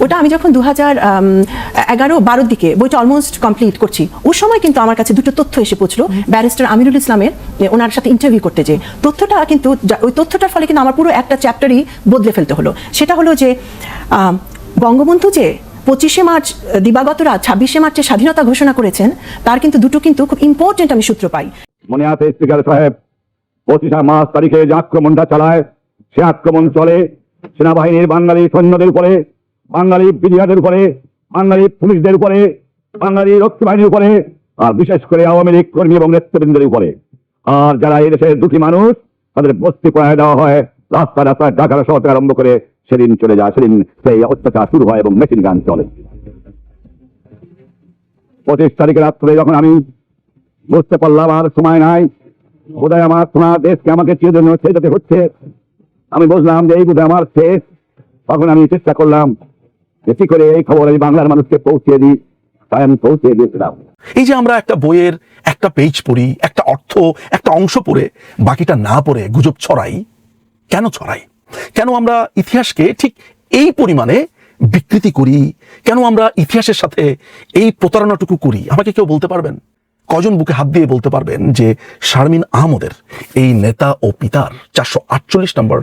ওটা আমি যখন 2011-12 দিকে বইটা অলমোস্ট কমপ্লিট করছি, ওই সময় কিন্তু আমার কাছে দুটো তথ্য এসে পৌঁছলো ব্যারিস্টার আমিরুল ইসলামের, ওনার সাথে ইন্টারভিউ করতে যে তথ্যটা কিন্তু ওই তথ্যটার ফলে কিন্তু আমার পুরো একটা চ্যাপ্টারই বদলে ফেলতে হলো। সেটা হলো যে বঙ্গবন্ধু যে 25শে মার্চ দিবাগত রাত 26শে মার্চে স্বাধীনতা ঘোষণা করেছেন, তার কিন্তু দুটো কিন্তু খুব ইম্পর্টেন্ট আমি সূত্র পাই। মনে আছে স্পিকার সাহেব, 25শে মার্চ তারিখে যে আক্রমণটা চালায়, সে আক্রমণ চলে সেনাবাহিনীর বাঙালি সৈন্যদের উপরে, বাঙালি বিডিআরদের উপরে, বাঙালি পুলিশদের উপরে, বাঙালি রক্ষী বাহিনীর উপরে, আর বিশেষ করে আওয়ামী লীগ কর্মী এবং নেতৃবৃন্দের উপরে। আর যারা এই দেশের দুঃখী মানুষ, তাদের বস্তি পড়ায় দেওয়া হয়, রাস্তা রাস্তায় ঢাকা শহর থেকে আরম্ভ করে সেদিন চলে যায়, সেদিন সেই অত্যাচার শুরু হয় এবং মেশিন গান চলে। 25 তারিখে রাত্রে যখন আমি বুঝতে পারলাম আর সময় নাই, বোধহয় আমার সোনা দেশকে আমাকে চিরজন্য ছেড়ে যেতে হচ্ছে, আমি বুঝলাম যে এই বোধহয় আমার শেষ। তখন আমি চেষ্টা করলাম যে কি করে এই খবর আমি বাংলার মানুষকে পৌঁছে দিই, তাই আমি পৌঁছে দিয়েছিলাম। এই যে আমরা একটা বইয়ের একটা পেজ পড়ি, একটা অর্থ একটা অংশ পড়ে বাকিটা না পড়ে গুজব ছড়াই, কেন ছড়াই? কেন আমরা ইতিহাসকে ঠিক এই পরিমাণে বিকৃতি করি? কেন আমরা ইতিহাসের সাথে এই প্রতারণাটুকু করি? আমাকে কেউ বলতে পারবেন? কজন বুকে হাত দিয়ে বলতে পারবেন যে শারমিন আহমদের এই নেতা ও পিতার 448 নম্বর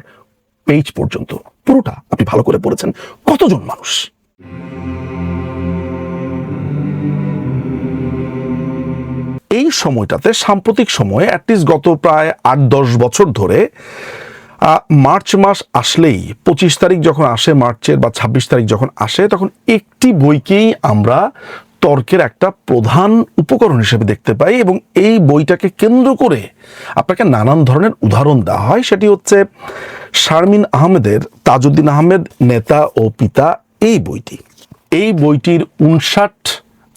পেজ পর্যন্ত পুরোটা আপনি ভালো করে পড়েছেন? কতজন মানুষ? এই সময়টাতে সাম্প্রতিক সময়ে অ্যাটলিস্ট গত প্রায় 8-10 বছর ধরে মার্চ মাস আসলেই 25 তারিখ যখন আসে মার্চের বা 26 তারিখ যখন আসে, তখন একটি বইকেই আমরা তর্কের একটা প্রধান উপকরণ হিসেবে দেখতে পাই, এবং এই বইটাকে কেন্দ্র করে আপনাকে নানান ধরনের উদাহরণ দেওয়া হয়। সেটি হচ্ছে শারমিন আহমেদের তাজউদ্দিন আহমেদ নেতা ও পিতা এই বইটি। এই বইটির 59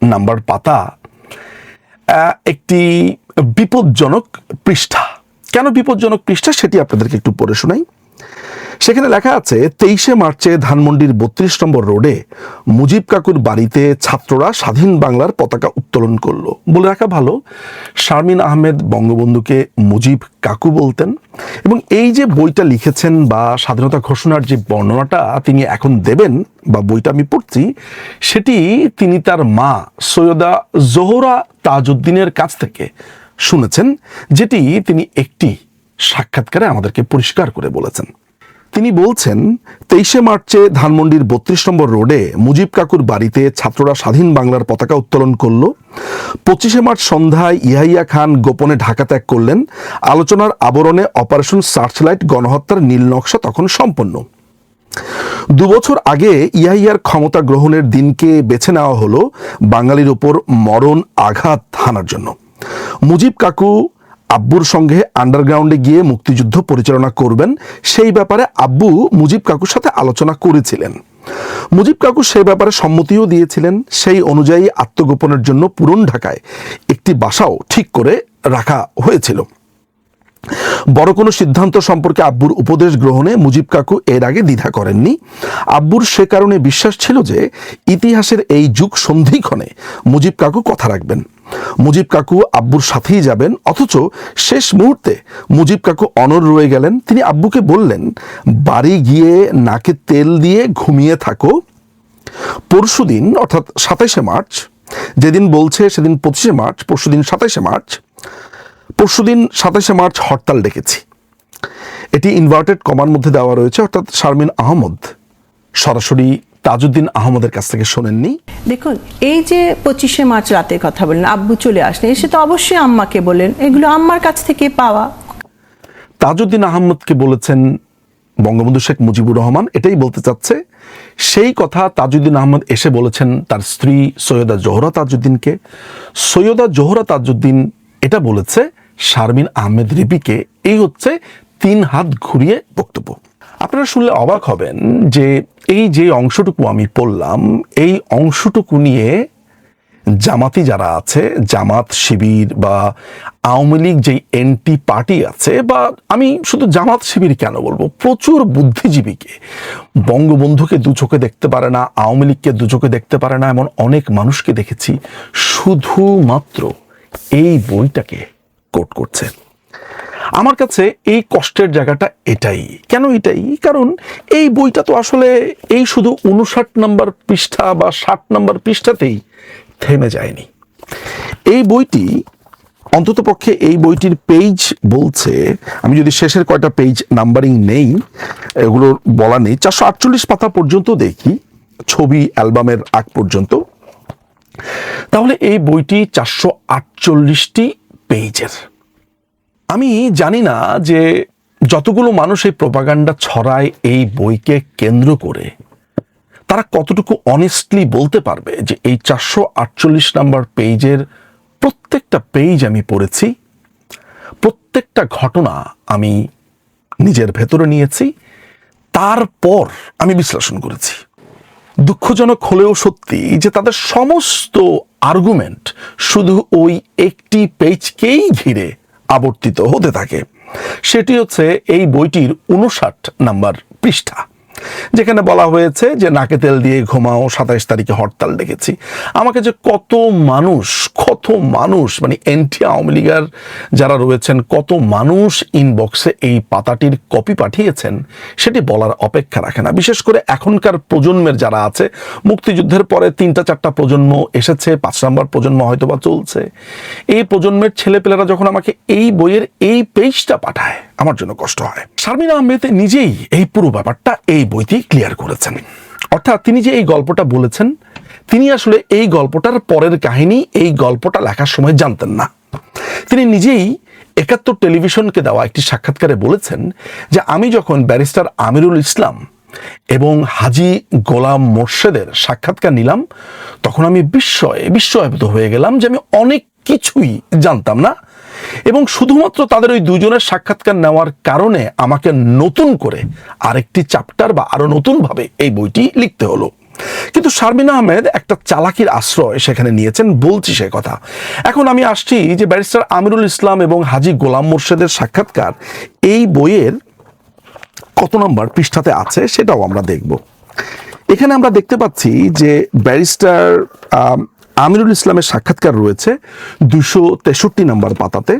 নাম্বার পাতা একটি বিপজ্জনক পৃষ্ঠা। কেন বিপজ্জনক পৃষ্ঠা সেটি আপনাদেরকে একটু পড়ে শোনাই। সেখানে লেখা আছে, 23শে মার্চে ধানমন্ডির 32 নম্বর রোডে মুজিব কাকুর বাড়িতে ছাত্ররা স্বাধীন বাংলার পতাকা উত্তোলন করলো। বলে রাখা ভালো, শারমিন আহমেদ বঙ্গবন্ধুকে মুজিব কাকু বলতেন, এবং এই যে বইটা লিখেছেন বা স্বাধীনতা ঘোষণার যে বর্ণনাটা তিনি এখন দেবেন বা বইটা আমি পড়ছি, সেটি তিনি তার মা সৈয়দা জোহরা তাজউদ্দিনের কাছ থেকে শুনেছেন, যেটি তিনি একটি সাক্ষাৎকারে আমাদেরকে পরিষ্কার করে বলেছেন। তিনি বলছেন, 23শে মার্চে ধানমন্ডির 32 নম্বর রোডে মুজিব কাকুর বাড়িতে ছাত্ররা স্বাধীন বাংলার পতাকা উত্তোলন করল। 25শে মার্চ সন্ধ্যায় ইয়াহিয়া খান গোপনে ঢাকা ত্যাগ করলেন। আলোচনার আবরণে অপারেশন সার্চলাইট গণহত্যার নীল নকশা তখন সম্পন্ন। 2 বছর আগে ইয়াহিয়ার ক্ষমতা গ্রহণের দিনকে বেছে নেওয়া হলো বাঙালির উপর মরণ আঘাত হানার জন্য। মুজিব কাকু আব্বুর সঙ্গে আন্ডারগ্রাউন্ডে গিয়ে মুক্তিযুদ্ধ পরিচালনা করবেন, সেই ব্যাপারে আব্বু মুজিব কাকুর সাথে আলোচনা করেছিলেন। মুজিব কাকু সেই ব্যাপারে সম্মতিও দিয়েছিলেন। সেই অনুযায়ী আত্মগোপনের জন্য পুরন ঢাকায় একটি বাসাও ঠিক করে রাখা হয়েছিল। বড় কোনো সিদ্ধান্ত সম্পর্কে আব্বুর উপদেশ গ্রহণে মুজিব কাকু এর আগে দ্বিধা করেননি। আব্বুর সে কারণে বিশ্বাস ছিল যে ইতিহাসের এই যুগ সন্ধিক্ষণে মুজিব কাকু কথা রাখবেন। মুজিব কাকু আব্বুর সাথেই যাবেন, অথচ শেষ মুহূর্তে মুজিব কাকু অনড় রয়ে গেলেন। তিনি আব্বুকে বললেন, বাড়ি গিয়ে নাকে তেল দিয়ে ঘুমিয়ে থাকো, পরশুদিন অর্থাৎ 27শে মার্চ, যেদিন বলছে সেদিন 25শে মার্চ, পরশুদিন 27শে মার্চ, পরশুদিন 27শে মার্চ হরতাল ডেকেছি। এটি ইনভার্টেড কমার মধ্যে দেওয়া রয়েছে, অর্থাৎ শারমিন আহমদ সরাসরি তাজউদ্দিন আহমদের কাছ থেকে শোনেননি। দেখুন, এই যে 25শে মার্চ রাতের কথা বললেন, আব্বু চলে আসলেন, এসে তো অবশ্যই আম্মাকে বলেন, এগুলো আম্মার কাছ থেকে পাওয়া। তাজউদ্দিন আহমদকে বলেছেন বঙ্গবন্ধু শেখ মুজিবুর রহমান, এটাই বলতে চাচ্ছে। সেই কথা তাজউদ্দিন আহমদ এসে বলেছেন তার স্ত্রী সৈয়দা জোহরা তাজউদ্দিনকে। সৈয়দা জোহরা তাজউদ্দিন এটা বলেছে শারমিন আহমেদ রিপিকে। এই হচ্ছে 3 হাত ঘুরিয়ে বক্তব্য। আপনারা শুনলে অবাক হবেন যে এই যে অংশটুকু আমি পড়লাম, এই অংশটুকু নিয়ে জামাতি যারা আছে, জামাত শিবির বা আওয়ামী লীগ যেই এনটি পার্টি আছে, বা আমি শুধু জামাত শিবির কেন বলবো, প্রচুর বুদ্ধিজীবীকে, বঙ্গবন্ধুকে দু চোখে দেখতে পারে না, আওয়ামী লীগকে দু চোখে দেখতে পারে না, এমন অনেক মানুষকে দেখেছি শুধুমাত্র এই বইটাকে কোট করছে। আমার কাছে এই কষ্টের জায়গাটা এটাই। কেন এটাই? কারণ এই বইটা তো আসলে এই শুধু 59 নম্বর পৃষ্ঠা বা 60 নম্বর পৃষ্ঠাতেই থেমে যায়নি। এই বইটি অন্ততপক্ষে এই বইটির পেজ বলছে, আমি যদি শেষের কয়টা পেজ নাম্বারিং নেই, এগুলোর বলা নেই, 448 পাতা পর্যন্ত দেখি, ছবি অ্যালবামের আগ পর্যন্ত, তাহলে এই বইটি 448টি পেজের। আমি জানি না যে যতগুলো মানুষ এই প্রপাগান্ডা ছড়ায় এই বইকে কেন্দ্র করে, তারা কতটুকু অনেস্টলি বলতে পারবে যে এই 448 নম্বর পেজের প্রত্যেকটা পেজ আমি পড়েছি, প্রত্যেকটা ঘটনা আমি নিজের ভেতরে নিয়েছি, তারপর আমি বিশ্লেষণ করেছি। দুঃখজনক হলেও সত্যি যে তাদের সমস্ত আর্গুমেন্ট শুধু ওই একটি পেজকেই ঘিরে আবর্তিত হতে থাকে। সেটি হচ্ছে এই বইটির 59 নাম্বার পৃষ্ঠা, যেখানে বলা হয়েছে যে নাকে তেল দিয়ে ঘুমাও, 27 তারিখে হরতাল ডেকেছি। আমাকে যে কত মানুষ মানে এনটি আওয়ামী লীগের যারা রয়েছেন, কত মানুষ ইনবক্সে এই পাতাটির কপি পাঠিয়েছেন সেটি বলার অপেক্ষা রাখে না। বিশেষ করে এখনকার প্রজন্মের যারা আছে, মুক্তিযুদ্ধের পরে 3-4টা প্রজন্ম এসেছে, 5 নম্বর প্রজন্ম হয়তোবা চলছে, এই প্রজন্মের ছেলেপেলেরা যখন আমাকে এই বইয়ের এই পেজটা পাঠায়, আমার জন্য কষ্ট হয়। শারমিন আহমেদ নিজেই এই পুরো ব্যাপারটা এই বইতে ক্লিয়ার করেছেন। অর্থাৎ তিনি যে এই গল্পটা বলেছেন, তিনি আসলে এই গল্পটার পরের কাহিনী এই গল্পটা লেখার সময় জানতেন না। তিনি নিজেই 71 টেলিভিশনকে দেওয়া একটি সাক্ষাৎকারে বলেছেন যে আমি যখন ব্যারিস্টার আমিরুল ইসলাম এবং হাজী গোলাম মোর্শেদের সাক্ষাৎকার নিলাম, তখন আমি বিস্ময়ভূত হয়ে গেলাম যে আমি অনেক কিছুই জানতাম না, এবং শুধুমাত্র তাদের ওই দুজনের সাক্ষাৎকার নেওয়ার কারণে আমাকে নতুন করে আরেকটি চ্যাপ্টার বা আরো নতুনভাবে এই বইটি লিখতে হলো। কিন্তু শারমিন আহমেদ একটা চালাকির আশ্রয় সেখানে নিয়েছেন, বলছি সে কথা। এখন আমি আসছি যে ব্যারিস্টার আমিরুল ইসলাম এবং হাজী গোলাম মোর্শেদের সাক্ষাৎকার এই বইয়ের কত নম্বর পৃষ্ঠাতে আছে সেটাও আমরা দেখব। এখানে আমরা দেখতে পাচ্ছি যে ব্যারিস্টার আমিরুল ইসলামের সাক্ষাৎকার রয়েছে 263 নম্বর পাতাতে।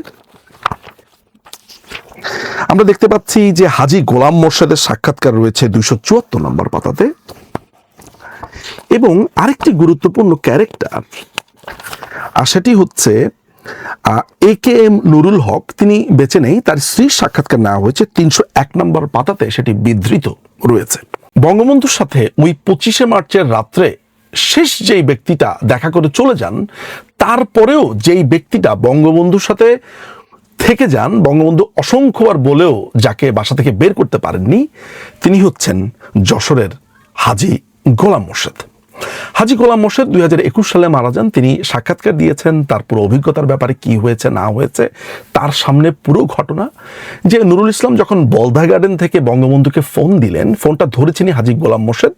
আমরা দেখতে পাচ্ছি যে হাজী গোলাম মোর্শেদের সাক্ষাৎকার রয়েছে 274 নম্বর পাতাতে। এবং আরেকটি গুরুত্বপূর্ণ ক্যারেক্টার, আর সেটি হচ্ছে AKM নুরুল হক, তিনি বেঁচে নেই, তার স্ত্রীর সাক্ষাৎকার নেওয়া হয়েছে 301 নম্বর পাতাতে, সেটি বিধৃত রয়েছে। বঙ্গবন্ধুর সাথে ওই 25শে মার্চের রাত্রে শেষ যেই ব্যক্তিটা দেখা করে চলে যান, তারপরেও যেই ব্যক্তিটা বঙ্গবন্ধুর সাথে থেকে যান, বঙ্গবন্ধু অসংখ্যবার বলেও যাকে বাসা থেকে বের করতে পারেননি, তিনি হচ্ছেন যশোরের হাজী গোলাম মোর্শেদ। হাজী গোলাম মোর্শেদ 2021 সালে মারা যান। তিনি সাক্ষাৎকার দিয়েছেন তার পুরো অভিজ্ঞতার ব্যাপারে, কি হয়েছে না হয়েছে তার সামনে পুরো ঘটনা। যে নুরুল ইসলাম যখন বলদা গার্ডেন থেকে বঙ্গবন্ধুকে ফোন দিলেন, ফোনটা ধরেছিনি হাজী গোলাম মোর্শেদ,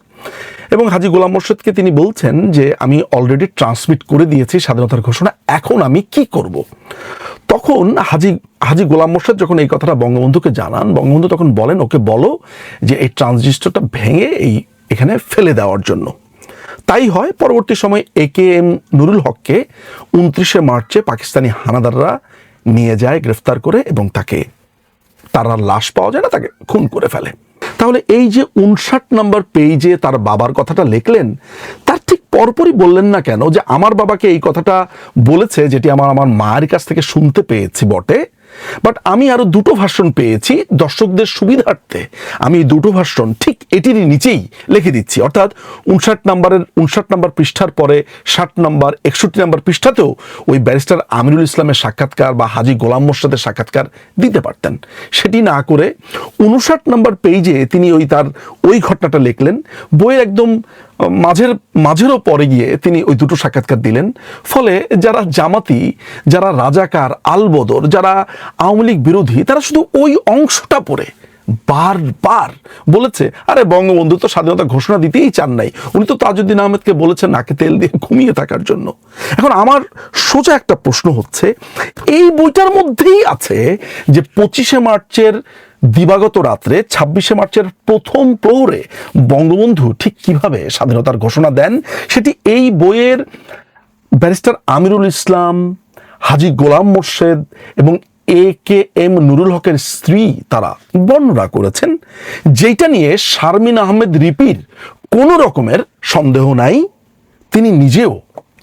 এবং হাজী গোলাম মোর্শেদকে তিনি বলছেন যে আমি অলরেডি ট্রান্সমিট করে দিয়েছি স্বাধীনতার ঘোষণা, এখন আমি কি করব। তখন হাজী গোলাম মোর্শেদ যখন এই কথাটা বঙ্গবন্ধুকে জানান, বঙ্গবন্ধু তখন বলেন ওকে বলো যে এই ট্রানজিস্টরটা ভেঙে এখানে ফেলে দেওয়ার জন্য। তাই হয়। পরবর্তী সময় AKM নুরুল হককে 29শে মার্চে পাকিস্তানি হানাদাররা নিয়ে যায় গ্রেফতার করে, এবং তার লাশ পাওয়া যায় না, তাকে খুন করে ফেলে। তাহলে এই যে 59 নম্বর পেজে তার বাবার কথাটা লিখলেন, তার ঠিক পরপরই বললেন না কেন যে আমার বাবাকে এই কথাটা বলেছে, যেটি আমার মায়ের কাছ থেকে শুনতে পেয়েছি বটে, বাট আমি আরো দুটো ভার্সন পেয়েছি, দর্শকদের সুবিধার্থে আমি এই দুটো ভার্সন ঠিক এটিরই নিচেই লিখে দিচ্ছি। অর্থাৎ 59 নম্বর পৃষ্ঠার পরে 60 নম্বর 61 নম্বর পৃষ্ঠাতেও ওই ব্যারিস্টার আমিরুল ইসলামের সাক্ষাৎকার বা হাজী গোলাম মোর্শেদের সাক্ষাৎকার দিতে পারতেন। সেটি না করে 59 নম্বর পেজে তিনি তার ওই ঘটনাটা লিখলেন। বইয়ের একদম মাঝেরও পরে গিয়ে তিনি ওই দুটো সাক্ষাৎকার দিলেন। ফলে যারা জামাতি, যারা রাজাকার, আলবদর, যারা আওয়ামী লীগ বিরোধী, তারা শুধু ওই অংশটা পড়ে বারবার বলেছে আরে বঙ্গবন্ধু তো স্বাধীনতা ঘোষণা দিতেই চান নাই, উনি তো তাজউদ্দিন আহমেদকে বলেছেন নাকে তেল দিয়ে ঘুমিয়ে থাকার জন্য। এখন আমার সোজা একটা প্রশ্ন হচ্ছে, এই বইটার মধ্যেই আছে যে 25শে মার্চের দিবাগত রাত্রে 26শে মার্চের প্রথম প্রহরে বঙ্গবন্ধু ঠিক কিভাবে স্বাধীনতার ঘোষণা দেন, সেটি এই বইয়ের ব্যারিস্টার আমিরুল ইসলাম, হাজী গোলাম মোর্শেদ এবং AKM নুরুল হকের স্ত্রী তারা বর্ণনা করেছেন, যেটা নিয়ে শারমিন আহমেদ রিপির কোনো রকমের সন্দেহ নাই। তিনি নিজেও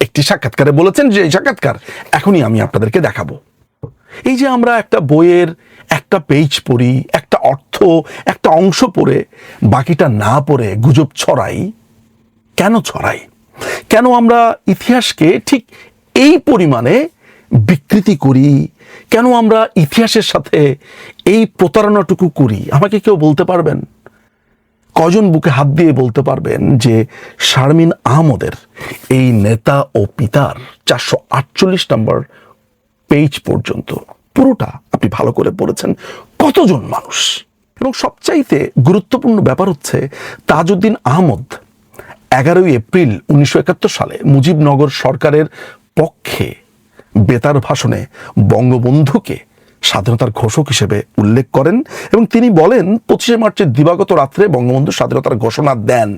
একটি সাক্ষাৎকারে বলেছেন যে এই সাক্ষাৎকার এখনই আমি আপনাদেরকে দেখাবো। এই যে আমরা একটা বইয়ের একটা পেজ পড়ি, একটা অর্থ একটা অংশ পড়ে বাকিটা না পড়ে গুজব ছড়াই, কেন ছড়াই? কেন আমরা ইতিহাসকে ঠিক এই পরিমাণে বিকৃতি করি? কেন আমরা ইতিহাসের সাথে এই প্রতারণাটুকু করি? আমাকে কেউ বলতে পারবেন? কজন বুকে হাত দিয়ে বলতে পারবেন যে শারমিন আহমদের এই নেতা ও পিতার 448 নম্বর পেজ পর্যন্ত পুরোটা আপনি ভালো করে পড়েছেন কতজন মানুষ? এবং সবচাইতে গুরুত্বপূর্ণ ব্যাপার হচ্ছে তাজউদ্দিন আহমদ 11 এপ্রিল 1971 সালে মুজিবনগর সরকারের পক্ষে বেতার ভাষণে বঙ্গবন্ধুকে স্বাধীনতার ঘোষক হিসেবে উল্লেখ করেন এবং তিনি বলেন 25শে মার্চের দিবাগত রাত্রে বঙ্গবন্ধু স্বাধীনতার ঘোষণা দেন।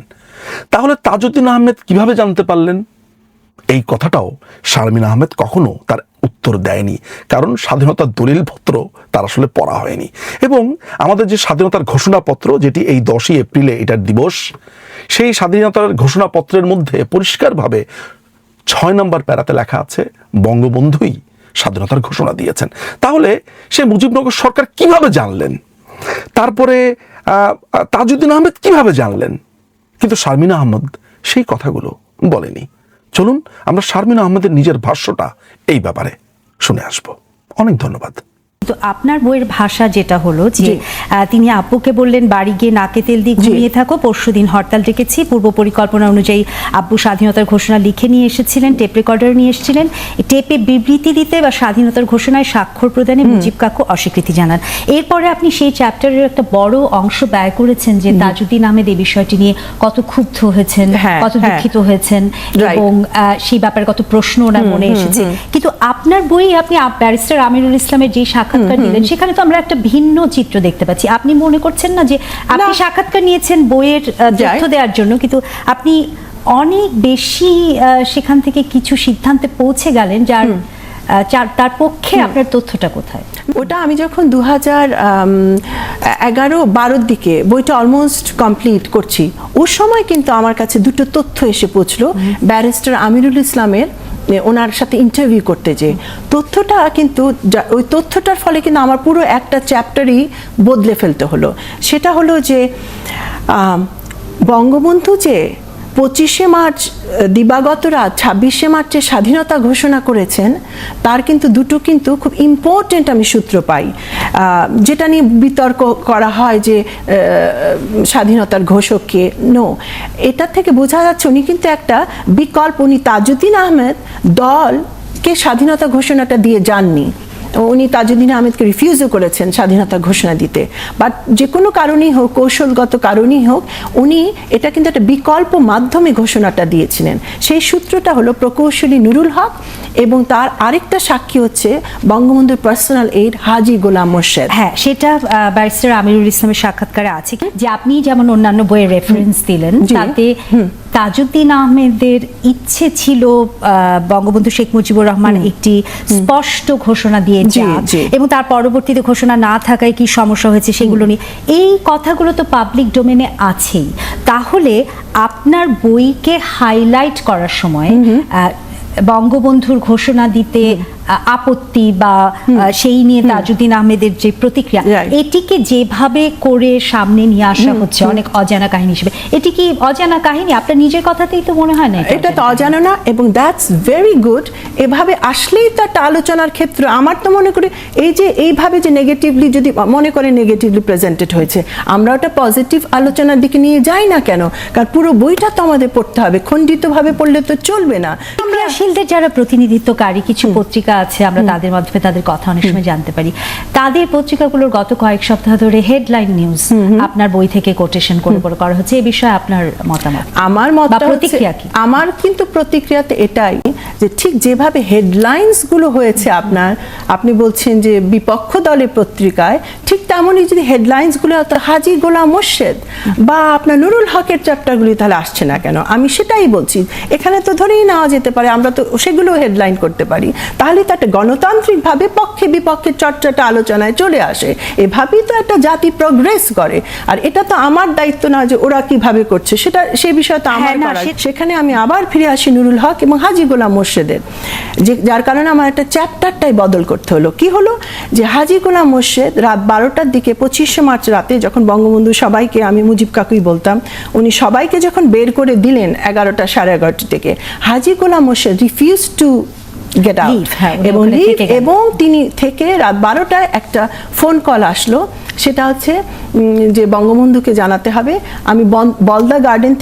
তাহলে তাজউদ্দিন আহমেদ কিভাবে জানতে পারলেন? এই কথাটাও শারমিন আহমেদ কখনো তার উত্তর দেয়নি, কারণ স্বাধীনতার দলিলপত্র তার আসলে পড়া হয়নি। এবং আমাদের যে স্বাধীনতার ঘোষণাপত্র, যেটি এই 10ই এপ্রিলে এটার দিবস, সেই স্বাধীনতার ঘোষণাপত্রের মধ্যে পরিষ্কারভাবে 6 নম্বর প্যারাতে লেখা আছে বঙ্গবন্ধুই স্বাধীনতার ঘোষণা দিয়েছেন। তাহলে সে মুজিবনগর সরকার কিভাবে জানলেন? তারপরে তাজউদ্দিন আহমেদ কিভাবে জানলেন? কিন্তু শারমিন আহমদ সেই কথাগুলো বলেনি। চলুন আমরা শারমিন আহমেদের নিজের ভাষ্যটা এই ব্যাপারে শুনে আসব। অনেক ধন্যবাদ। তো আপনার বইয়ের ভাষা যেটা হলো যে তিনি আব্বুকে বললেন বাড়ি গিয়ে নাকে তেল দিয়ে ঘুমিয়ে থাকো, পরশুদিন হরতাল ডেকেছি, পূর্ব পরিকল্পনা অনুযায়ী আব্বু স্বাধীনতার ঘোষণা লিখে নিয়ে এসেছিলেন, টেপ রেকর্ডার নিয়ে এসেছিলেন, টেপে বিবৃতি দিতে বা স্বাধীনতার ঘোষণায় স্বাক্ষর প্রদানে মুজিব কাকু অস্বীকৃতি জানান। এরপরে আপনি সেই চ্যাপ্টারের একটা বড় অংশ ব্যয় করেছেন যে তাজউদ্দিন আহমেদ এই বিষয়টি নিয়ে কত ক্ষুব্ধ হয়েছেন, কত দুঃখিত হয়েছেন এবং সেই ব্যাপারে কত প্রশ্ন ওনার মনে এসেছে। কিন্তু আপনার বই আপনি ব্যারিস্টার আমিরুল ইসলামের যে সাক্ষাৎকার দিলেন সেখানে তো আমরা একটা ভিন্ন চিত্র দেখতে পাচ্ছি। আপনি মনে করছেন না যে আপনি সাক্ষাৎকার নিয়েছেন বইয়ের তথ্য দেওয়ার জন্য, কিন্তু আপনি অনেক বেশি সেখান থেকে কিছু সিদ্ধান্তে পৌঁছে গেলেন তার পক্ষে আপনার তথ্যটা কোথায়? ওটা আমি যখন 2011-12 দিকে বইটা অলমোস্ট কমপ্লিট করছি, ওই সময় কিন্তু আমার কাছে দুটো তথ্য এসে পৌঁছলো ব্যারিস্টার আমিরুল ইসলামের ওনার সাথে ইন্টারভিউ করতে, যে তথ্যটা কিন্তু ওই তথ্যটার ফলে কিন্তু আমার পুরো একটা চ্যাপ্টারই বদলে ফেলতে হলো। সেটা হলো যে বঙ্গবন্ধু যে 25শে মার্চ দিবাগত রাত 26শে মার্চে স্বাধীনতা ঘোষণা করেছেন, তার কিন্তু দুটো কিন্তু খুব ইম্পর্টেন্ট আমি সূত্র পাই, যেটা নিয়ে বিতর্ক করা হয় যে স্বাধীনতার ঘোষককে। নো, এটা থেকে বোঝা যাচ্ছে উনি কিন্তু একটা বিকল্প, উনি তাজউদ্দিন আহমেদ দলকে স্বাধীনতা ঘোষণাটা দিয়ে যাননি, উনি তাজউদ্দিন আহমেদকে রিফিউজও করেছেন স্বাধীনতা ঘোষণা দিতে। বাট যে কোনো কারণেই হোক, কৌশলগত কারণেই হোক, উনি এটা কিন্তু একটা বিকল্প মাধ্যমে ঘোষণাটা দিয়েছিলেন। সেই সূত্রটা হলো প্রকৌশলী নুরুল হক এবং তার আরেকটা সাক্ষী হচ্ছে বঙ্গবন্ধুর পার্সোনাল এইড হাজী গোলাম মোর্শেদ। হ্যাঁ, সেটা ব্যারিস্টার আমিরুল ইসলামের সাক্ষাৎকারে আছে যে আপনি যেমন অন্যান্য বইয়ের রেফারেন্স দিলেন, তাতে তাজউদ্দিন আহমেদের ইচ্ছে ছিল বঙ্গবন্ধু শেখ মুজিবুর রহমান একটি স্পষ্ট ঘোষণা দিয়ে যান এবং তার পরবর্তীতে ঘোষণা না থাকায় কি সমস্যা হয়েছে সেগুলো নিয়ে, এই কথাগুলো তো পাবলিক ডোমেনে আছেই। তাহলে আপনার বইকে হাইলাইট করার সময় বঙ্গবন্ধুর ঘোষণা দিতে আপত্তি বা সেই নিয়ে তাজউদ্দিন আহমেদের যে প্রতিক্রিয়া, এটিকে যেভাবে করে সামনে নিয়ে আসা হচ্ছে অনেক অজানা কাহিনী হিসেবে, এটি কি অজানা কাহিনী? আপনার নিজের কথাতেই তো মনে হয় না এটা তো অজানা না, এবং দ্যাটস ভেরি গুড। এভাবে আসলেই তো একটা আলোচনার ক্ষেত্র। আমার তো মনে করি এই যে এইভাবে যে নেগেটিভলি, যদি মনে করে নেগেটিভলি প্রেজেন্টেড হয়েছে, আমরা ওটা পজিটিভ আলোচনার দিকে নিয়ে যাই না কেন? কারণ পুরো বইটা তো আমাদের পড়তে হবে, খণ্ডিতভাবে পড়লে তো চলবে না। ক্রিয়াশীলদের যারা প্রতিনিধিত্বকারী কিছু পত্রিকা আছে, আমরা তাদের মাধ্যমে তাদের কথা অনেক সময় জানতে পারি। তাদের পত্রিকাগুলোর গত কয়েক সপ্তাহ ধরে হেডলাইন নিউজ আপনার বই থেকে কোটেশন করে করা হচ্ছে, এই বিষয়ে আপনার মতামত? আমার প্রতিক্রিয়া কি? আমার কিন্তু প্রতিক্রিয়াতে এটাই যে ঠিক যেভাবে হেডলাইন্স গুলো হয়েছে আপনি বলছেন যে বিপক্ষ দলের পত্রিকায়, ঠিক তেমনই যদি হেডলাইন্স গুলো হাজী গোলাম মোর্শেদ বা আপনার নুরুল হকের চ্যাপ্টারগুলি তাহলে আসছে না কেন? আমি সেটাই বলছি। এখানে তো ধরেই নেওয়া যেতে পারে, আমরা তো সেগুলো হেডলাইন করতে পারি, তাহলে তো একটা গণতান্ত্রিকভাবে পক্ষে বিপক্ষে চর্চাটা আলোচনায় চলে আসে, এভাবেই তো একটা জাতি প্রোগ্রেস করে। আর এটা তো আমার দায়িত্ব না যে ওরা কিভাবে করছে সেটা, সে বিষয়ে তো আমার না, করা। সেখানে আমি আবার ফিরে আসি নুরুল হক এবং হাজী গোলাম মোর্শেদের, যে যার কারণে আমার একটা চ্যাপ্টারটাই বদল করতে হলো। কি হলো যে হাজী গোলাম মোর্শেদ রাত 12টার দিকে 25শে মার্চ রাতে, যখন বঙ্গবন্ধু সবাইকে, আমি মুজিব কাকুই বলতাম, উনি সবাইকে যখন বের করে দিলেন 11টা সাড়ে 11টা থেকে, Haji Golam Morshed refuse to get out এবং তিনি থেকে রাত 12টায় একটা ফোন কল আসলো, সেটা হচ্ছে যে বঙ্গবন্ধুকে জানাতে হবে আমি বলদা গার্ডেন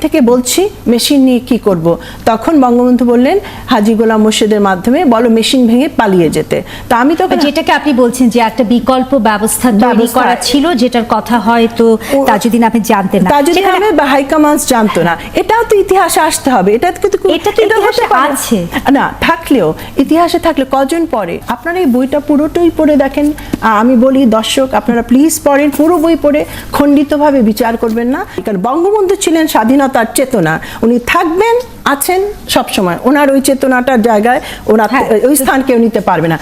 থেকে বলছি মেশিন নিয়ে কি করব। তখন বঙ্গবন্ধু বললেন হাজী গোলাম মোর্শেদের মাধ্যমে বলো মেশিন ভেঙে পালিয়ে যেতে। তা আমি তো যেটাকে আপনি বলছেন যে একটা বিকল্প ব্যবস্থা তৈরি করা ছিল, যেটার কথা হয়তো তাজউদ্দিন আহমেদ জানতেন না, তাজউদ্দিন আহমেদ বা হাইকমান্ড জানতো না। এটাও তো ইতিহাসে আসতে হবে, এটা কিন্তু ইতিহাসে আছে না, থাকলেও ইতিহাসে থাকলে কজন পড়ে? আপনারা এই বইটা পুরোটাই পড়ে দেখেন। আমি বলি দর্শক, আপনারা প্লিজ পড়েন, পুরো বই পড়ে খণ্ডিতভাবে বিচার করবেন না। কারণ বঙ্গবন্ধু ছিলেন স্বাধীনতার চেতনা, উনি থাকবেন, আছেন সবসময়। ওনার ওই চেতনাটার জায়গায় ওনার ওই স্থান কেউ নিতে পারবে না।